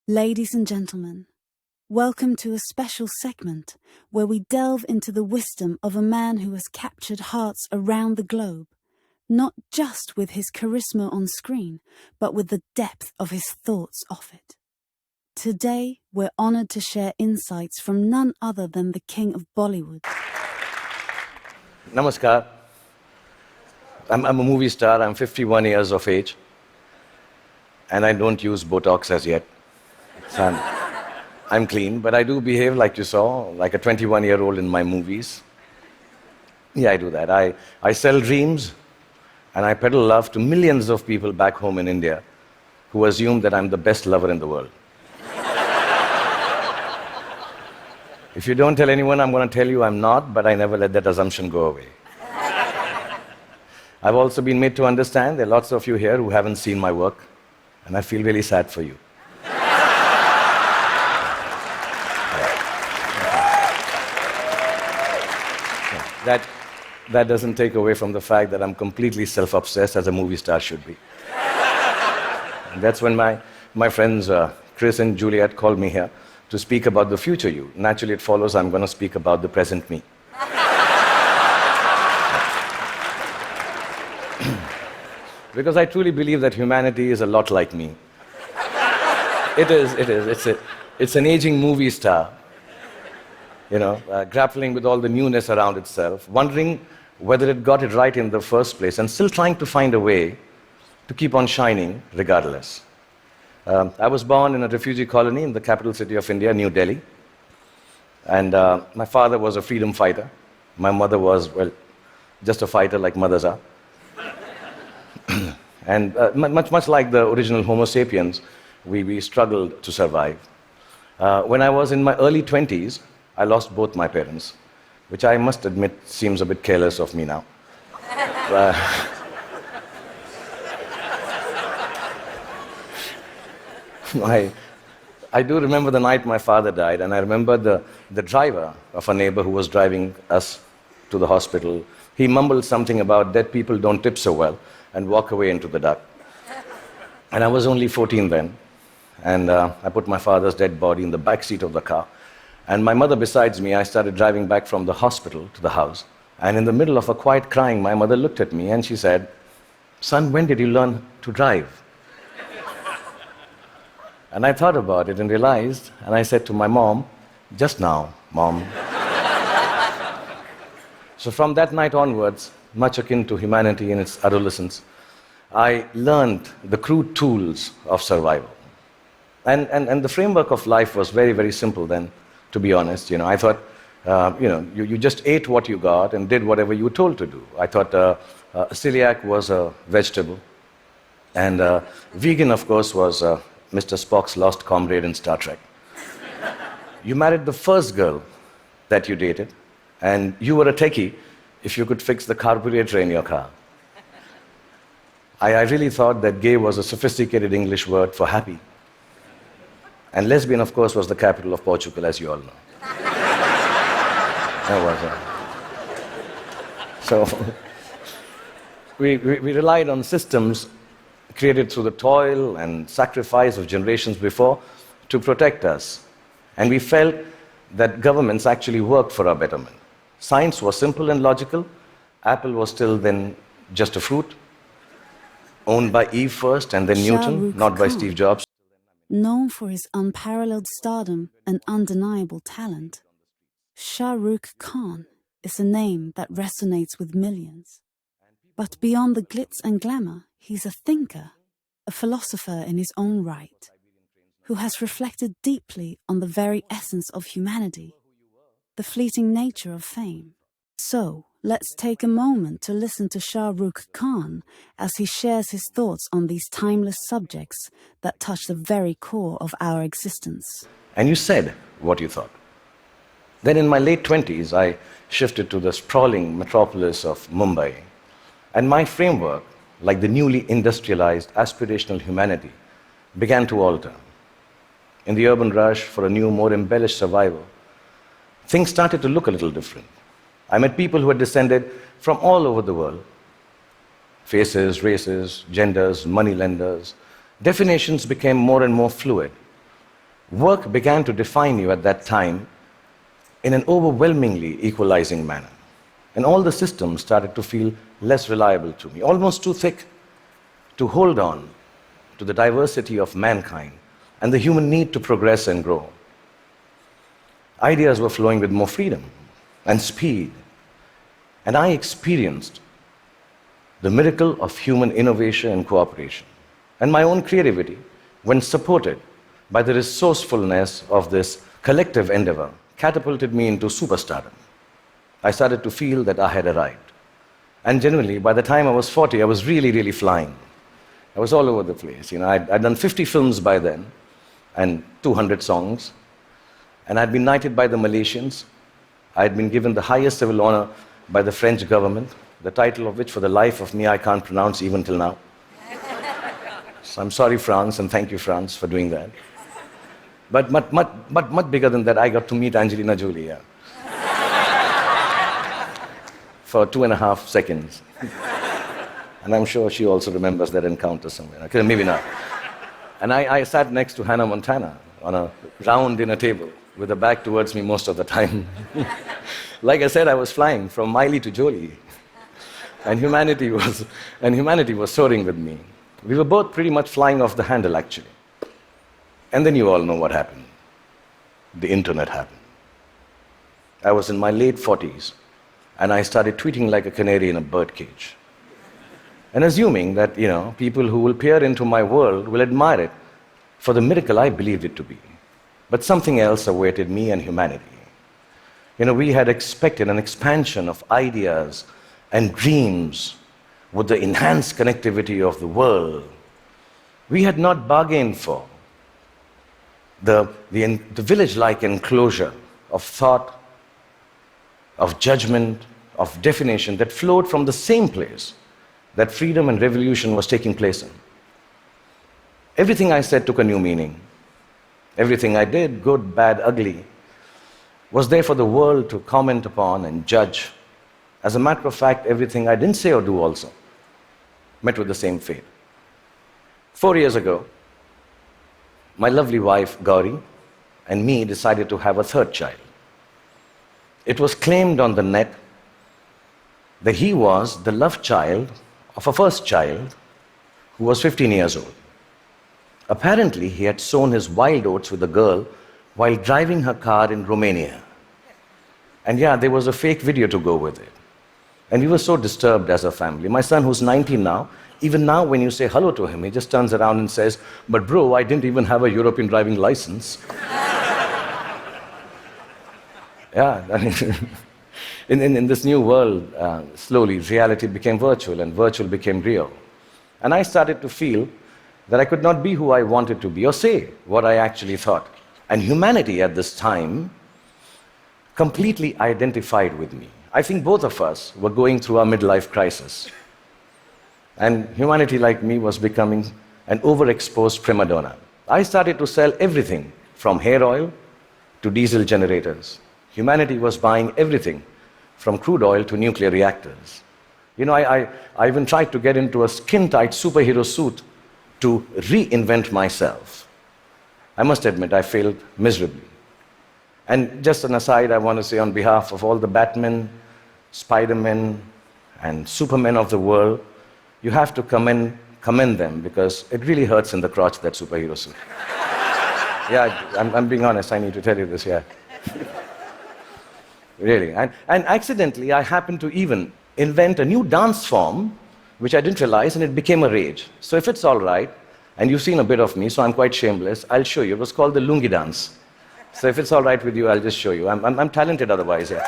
Ladies and gentlemen, welcome to a special segment where we delve into the wisdom of a man who has captured hearts around the globe, not just with his charisma on screen, but with the depth of his thoughts off it. Today, we're honored to share insights from none other than the king of Bollywood. Namaskar. I'm a movie star. I'm 51 years of age. And I don't use Botox as yet. So I'm clean, but I do behave like you saw, like a 21-year-old in my movies. Yeah, I do that. I sell dreams, and I peddle love to millions of people back home in India who assume that I'm the best lover in the world. If you don't tell anyone, I'm going to tell you I'm not, but I never let that assumption go away. I've also been made to understand there are lots of you here who haven't seen my work, and I feel really sad for you. That doesn't take away from the fact that I'm completely self-obsessed, as a movie star should be. And that's when my friends Chris and Juliet called me here to speak about the future you. Naturally, it follows I'm going to speak about the present me. Because I truly believe that humanity is a lot like me. It is. It's an aging movie star, grappling with all the newness around itself, wondering whether it got it right in the first place, and still trying to find a way to keep on shining regardless. I was born in a refugee colony in the capital city of India, New Delhi. And my father was a freedom fighter. My mother was, well, just a fighter like mothers are. And much like the original Homo sapiens, we struggled to survive. When I was in my early 20s, I lost both my parents, which I must admit seems a bit careless of me now. I do remember the night my father died, and I remember the driver of a neighbor who was driving us to the hospital. He mumbled something about dead people don't tip so well and walk away into the dark. And I was only 14 then, and I put my father's dead body in the back seat of the car. And my mother besides me, I started driving back from the hospital to the house. And in the middle of a quiet crying, my mother looked at me and she said, "Son, when did you learn to drive?" And I thought about it and realized, and I said to my mom, "Just now, Mom." So from that night onwards, much akin to humanity in its adolescence, I learned the crude tools of survival. And the framework of life was very, very simple then, to be honest. I thought, you just ate what you got and did whatever you were told to do. I thought celiac was a vegetable. And vegan, of course, was Mr. Spock's lost comrade in Star Trek. You married the first girl that you dated, and you were a techie if you could fix the carburetor in your car. I really thought that gay was a sophisticated English word for happy. And lesbian, of course, was the capital of Portugal, as you all know. That was it. So we relied on systems created through the toil and sacrifice of generations before to protect us. And we felt that governments actually worked for our betterment. Science was simple and logical. Apple was still then just a fruit, owned by Eve first and then Newton, not by Steve Jobs. Known for his unparalleled stardom and undeniable talent, Shah Rukh Khan is a name that resonates with millions. But beyond the glitz and glamour, he's a thinker, a philosopher in his own right, who has reflected deeply on the very essence of humanity, the fleeting nature of fame. So, let's take a moment to listen to Shah Rukh Khan as he shares his thoughts on these timeless subjects that touch the very core of our existence. And you said what you thought. Then in my late 20s, I shifted to the sprawling metropolis of Mumbai. And my framework, like the newly industrialized aspirational humanity, began to alter. In the urban rush for a new, more embellished survival, things started to look a little different. I met people who had descended from all over the world. Faces, races, genders, moneylenders. Definitions became more and more fluid. Work began to define you at that time in an overwhelmingly equalizing manner. And all the systems started to feel less reliable to me, almost too thick to hold on to the diversity of mankind and the human need to progress and grow. Ideas were flowing with more freedom and speed, and I experienced the miracle of human innovation and cooperation. And my own creativity, when supported by the resourcefulness of this collective endeavor, catapulted me into superstardom. I started to feel that I had arrived. And generally, by the time I was 40, I was really, really flying. I was all over the place. I'd done 50 films by then, and 200 songs. And I'd been knighted by the Malaysians. I'd been given the highest civil honor by the French government, the title of which, for the life of me, I can't pronounce even till now. So I'm sorry, France, and thank you, France, for doing that. But much bigger than that, I got to meet Angelina Jolie, yeah. For 2.5 seconds. And I'm sure she also remembers that encounter somewhere. Okay, maybe not. And I sat next to Hannah Montana on a round dinner table with her back towards me most of the time. Like I said, I was flying from Miley to Jolie. And humanity was soaring with me. We were both pretty much flying off the handle, actually. And then you all know what happened. The internet happened. I was in my late 40s, and I started tweeting like a canary in a birdcage. And assuming that, people who will peer into my world will admire it for the miracle I believed it to be. But something else awaited me and humanity. We had expected an expansion of ideas and dreams with the enhanced connectivity of the world. We had not bargained for the village-like enclosure of thought, of judgment, of definition that flowed from the same place that freedom and revolution was taking place in. Everything I said took a new meaning. Everything I did, good, bad, ugly, was there for the world to comment upon and judge. As a matter of fact, everything I didn't say or do also met with the same fate. 4 years ago, my lovely wife, Gauri, and me decided to have a third child. It was claimed on the net that he was the love child of a first child who was 15 years old. Apparently, he had sown his wild oats with a girl while driving her car in Romania. And yeah, there was a fake video to go with it. And we were so disturbed as a family. My son, who's 19 now, even now when you say hello to him, he just turns around and says, "But bro, I didn't even have a European driving license." Yeah, in this new world, slowly reality became virtual and virtual became real. And I started to feel that I could not be who I wanted to be or say what I actually thought. And humanity at this time completely identified with me. I think both of us were going through our midlife crisis. And humanity, like me, was becoming an overexposed prima donna. I started to sell everything from hair oil to diesel generators. Humanity was buying everything from crude oil to nuclear reactors. I even tried to get into a skin-tight superhero suit to reinvent myself. I must admit, I failed miserably. And just an aside, I want to say on behalf of all the Batmen, Spider-Men, and Supermen of the world, you have to commend them, because it really hurts in the crotch, that superhero suit. Yeah, I'm being honest, I need to tell you this, yeah. Really. And accidentally, I happened to even invent a new dance form, which I didn't realize, and it became a rage. So if it's all right, and you've seen a bit of me, so I'm quite shameless, I'll show you. It was called the lungi dance. So if it's all right with you, I'll just show you. I'm talented otherwise, yeah.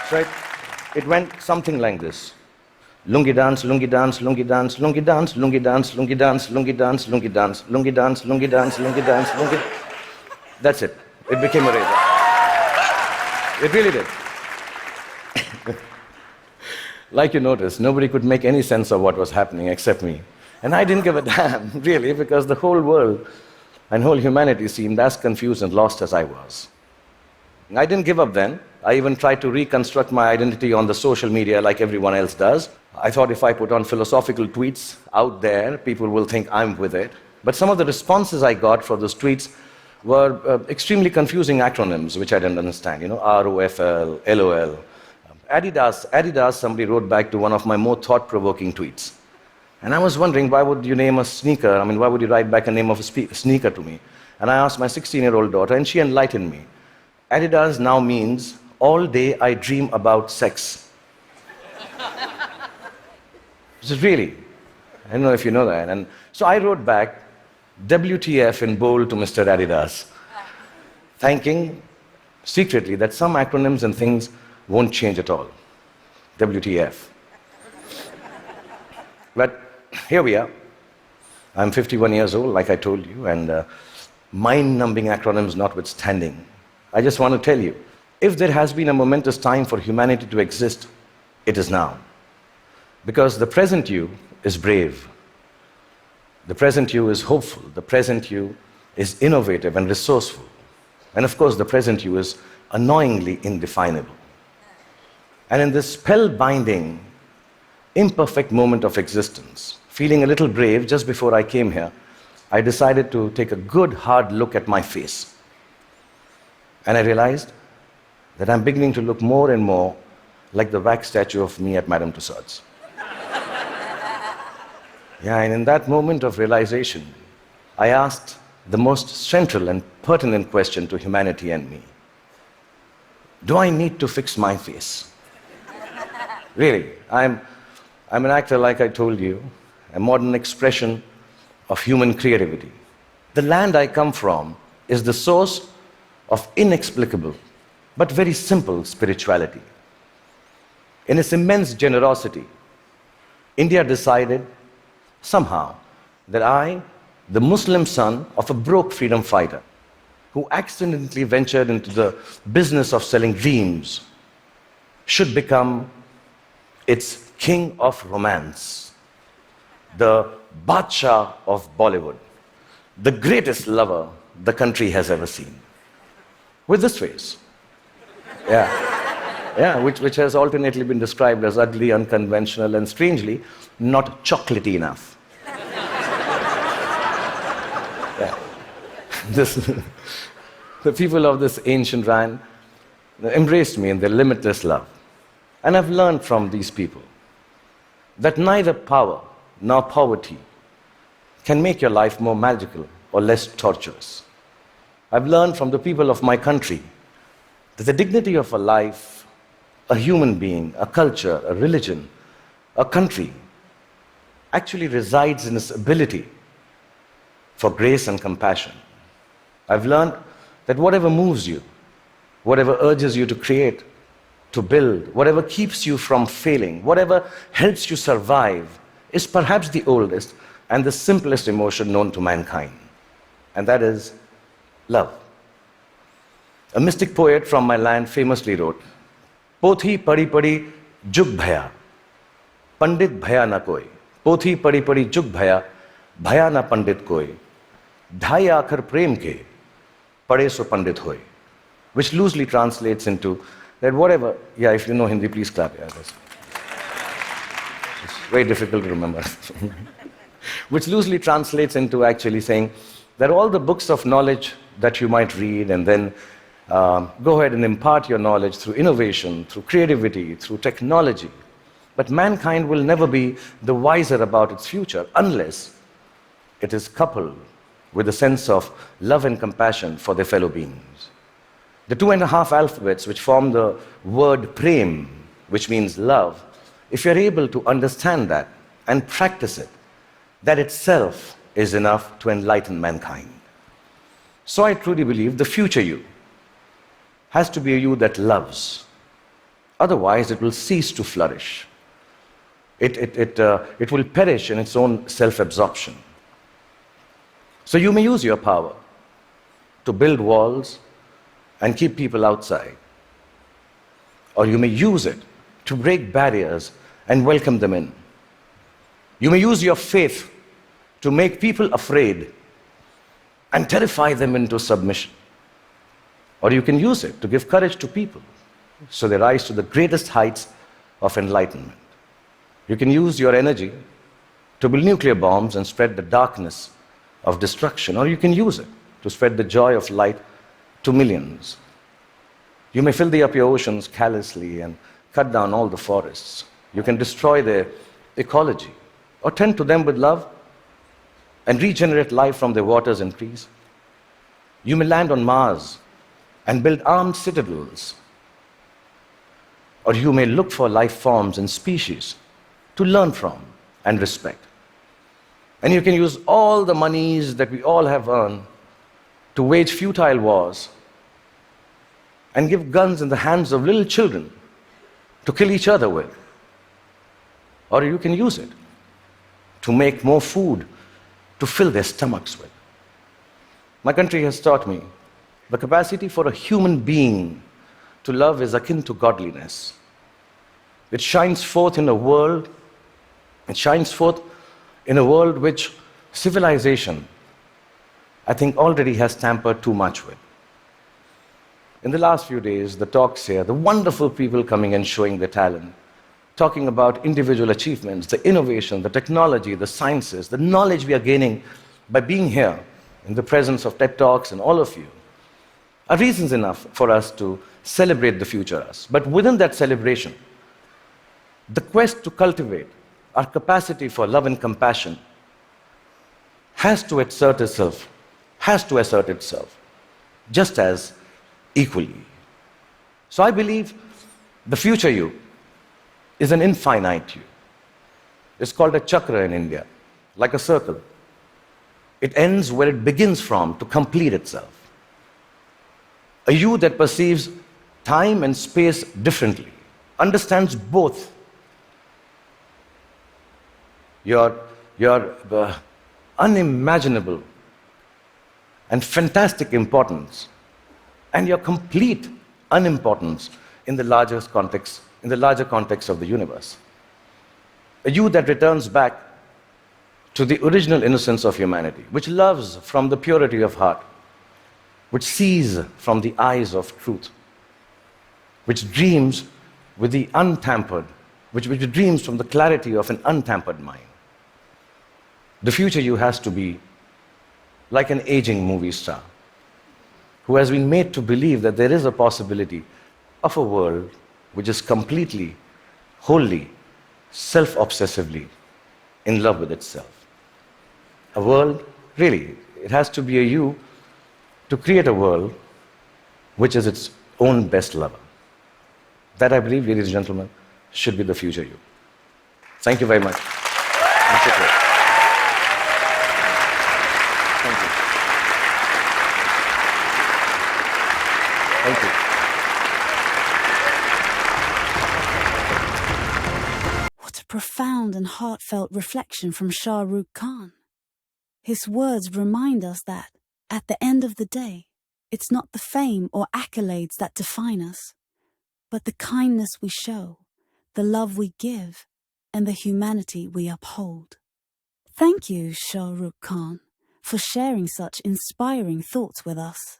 So it went something like this. Lungi dance, lungi dance, lungi dance, lungi dance, lungi dance, lungi dance, lungi dance, lungi dance, lungi dance, lungi dance, lungi dance, lungi. That's it. It became a rage. It really did. Like you noticed, nobody could make any sense of what was happening except me. And I didn't give a damn, really, because the whole world and whole humanity seemed as confused and lost as I was. I didn't give up then. I even tried to reconstruct my identity on the social media like everyone else does. I thought if I put on philosophical tweets out there, people will think I'm with it. But some of the responses I got for those tweets were extremely confusing acronyms, which I didn't understand. ROFL, LOL. Adidas, somebody wrote back to one of my more thought-provoking tweets. And I was wondering, why would you name a sneaker? I mean, why would you write back a name of a sneaker to me? And I asked my 16-year-old daughter, and she enlightened me. Adidas now means, all day I dream about sex. This is really, I don't know if you know that. And so I wrote back, WTF in bold to Mr. Adidas, thanking secretly that some acronyms and things won't change at all. WTF. But here we are. I'm 51 years old, like I told you, and mind-numbing acronyms notwithstanding, I just want to tell you, if there has been a momentous time for humanity to exist, it is now. Because the present you is brave. The present you is hopeful. The present you is innovative and resourceful. And of course, the present you is annoyingly indefinable. And in this spellbinding, imperfect moment of existence, feeling a little brave just before I came here, I decided to take a good, hard look at my face. And I realized that I'm beginning to look more and more like the wax statue of me at Madame Tussauds. Yeah, and in that moment of realization, I asked the most central and pertinent question to humanity and me. Do I need to fix my face? Really, I'm an actor, like I told you, a modern expression of human creativity. The land I come from is the source of inexplicable but very simple spirituality. In its immense generosity, India decided somehow that I, the Muslim son of a broke freedom fighter who accidentally ventured into the business of selling dreams, should become its king of romance, the Badshah of Bollywood, the greatest lover the country has ever seen. With this face. Yeah, which has alternately been described as ugly, unconventional, and strangely, not chocolatey enough. Yeah. The people of this ancient land embraced me in their limitless love. And I've learned from these people that neither power nor poverty can make your life more magical or less torturous. I've learned from the people of my country that the dignity of a life, a human being, a culture, a religion, a country, actually resides in its ability for grace and compassion. I've learned that whatever moves you, whatever urges you to create, to build, whatever keeps you from failing, whatever helps you survive, is perhaps the oldest and the simplest emotion known to mankind. And that is love. A mystic poet from my land famously wrote, Pothi padi padi jug bhaya, pandit bhaya na koi. Pothi padi padi jug bhaya, bhaya na pandit koi. Dhai aakhar prem ke, pade so pandit hoy. Which loosely translates into that whatever, yeah, if you know Hindi, please clap. Yeah, it's very difficult to remember. Which loosely translates into actually saying that all the books of knowledge that you might read and then go ahead and impart your knowledge through innovation, through creativity, through technology. But mankind will never be the wiser about its future unless it is coupled with a sense of love and compassion for their fellow beings. The 2.5 alphabets which form the word prem, which means love, if you're able to understand that and practice it, that itself is enough to enlighten mankind. So I truly believe the future you has to be a you that loves. Otherwise, it will cease to flourish. It will perish in its own self-absorption. So you may use your power to build walls and keep people outside. Or you may use it to break barriers and welcome them in. You may use your faith to make people afraid and terrify them into submission. Or you can use it to give courage to people so they rise to the greatest heights of enlightenment. You can use your energy to build nuclear bombs and spread the darkness of destruction, or you can use it to spread the joy of light to millions. You may filthy up your oceans callously and cut down all the forests. You can destroy their ecology, or tend to them with love and regenerate life from their waters and trees. You may land on Mars and build armed citadels, or you may look for life forms and species to learn from and respect. And you can use all the monies that we all have earned to wage futile wars and give guns in the hands of little children to kill each other with. Or you can use it to make more food to fill their stomachs with. My country has taught me the capacity for a human being to love is akin to godliness. It shines forth in a world, which civilization, I think, already has tampered too much with. In the last few days, the talks here, the wonderful people coming and showing their talent, talking about individual achievements, the innovation, the technology, the sciences, the knowledge we are gaining by being here in the presence of TED Talks and all of you, are reasons enough for us to celebrate the future us. But within that celebration, the quest to cultivate our capacity for love and compassion has to assert itself just as equally. So I believe the future you is an infinite you. It's called a chakra in India, like a circle. It ends where it begins from to complete itself. A you that perceives time and space differently, understands both your unimaginable and fantastic importance and your complete unimportance in the larger context of the universe. A you that returns back to the original innocence of humanity, which loves from the purity of heart, which sees from the eyes of truth, which dreams with the untampered, which dreams from the clarity of an untampered mind. The future you has to be like an aging movie star who has been made to believe that there is a possibility of a world which is completely, wholly, self-obsessively in love with itself. A world, really, it has to be a you to create a world which is its own best lover. That, I believe, ladies and gentlemen, should be the future you. Thank you very much. Thank you. Thank you. What a profound and heartfelt reflection from Shah Rukh Khan. His words remind us that, at the end of the day, it's not the fame or accolades that define us, but the kindness we show, the love we give, and the humanity we uphold. Thank you, Shah Rukh Khan, for sharing such inspiring thoughts with us.